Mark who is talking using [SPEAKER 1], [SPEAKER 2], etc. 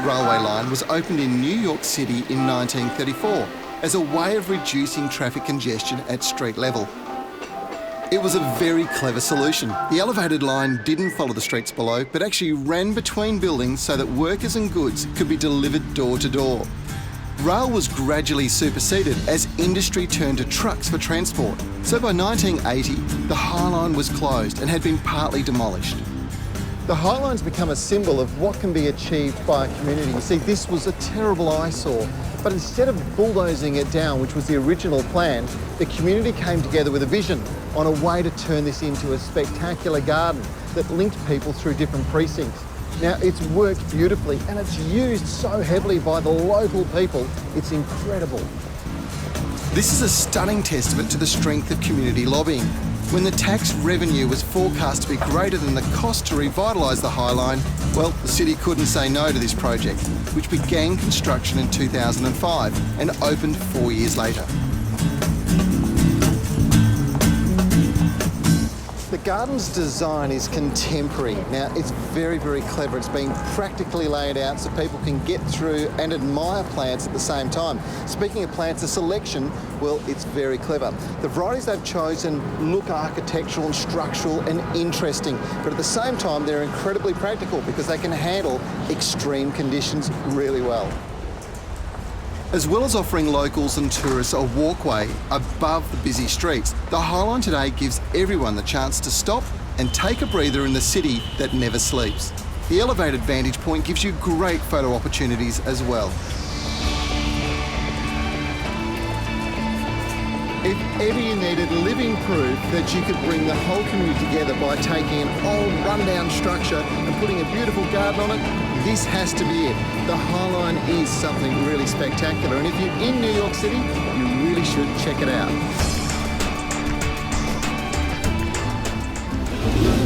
[SPEAKER 1] railway line was opened in New York City in 1934 as a way of reducing traffic congestion at street level. It was a very clever solution. The elevated line didn't follow the streets below, but actually ran between buildings so that workers and goods could be delivered door to door. Rail was gradually superseded as industry turned to trucks for transport. So by 1980, the High Line was closed and had been partly demolished. The High Line's become a symbol of what can be achieved by a community. You see, this was a terrible eyesore, but instead of bulldozing it down, which was the original plan, the community came together with a vision on a way to turn this into a spectacular garden that linked people through different precincts. Now, it's worked beautifully and it's used so heavily by the local people, it's incredible. This is a stunning testament to the strength of community lobbying. When the tax revenue was forecast to be greater than the cost to revitalise the High Line, well, the city couldn't say no to this project, which began construction in 2005 and opened 4 years later. The garden's design is contemporary. Now, it's very, very clever. It's been practically laid out so people can get through and admire plants at the same time. Speaking of plants, the selection, well, it's very clever. The varieties they've chosen look architectural and structural and interesting, but at the same time, they're incredibly practical because they can handle extreme conditions really well. As well as offering locals and tourists a walkway above the busy streets, the High Line today gives everyone the chance to stop and take a breather in the city that never sleeps. The elevated vantage point gives you great photo opportunities as well. If ever you needed living proof that you could bring the whole community together by taking an old rundown structure and putting a beautiful garden on it, this has to be it. The High Line is something really spectacular, and if you're in New York City, you really should check it out.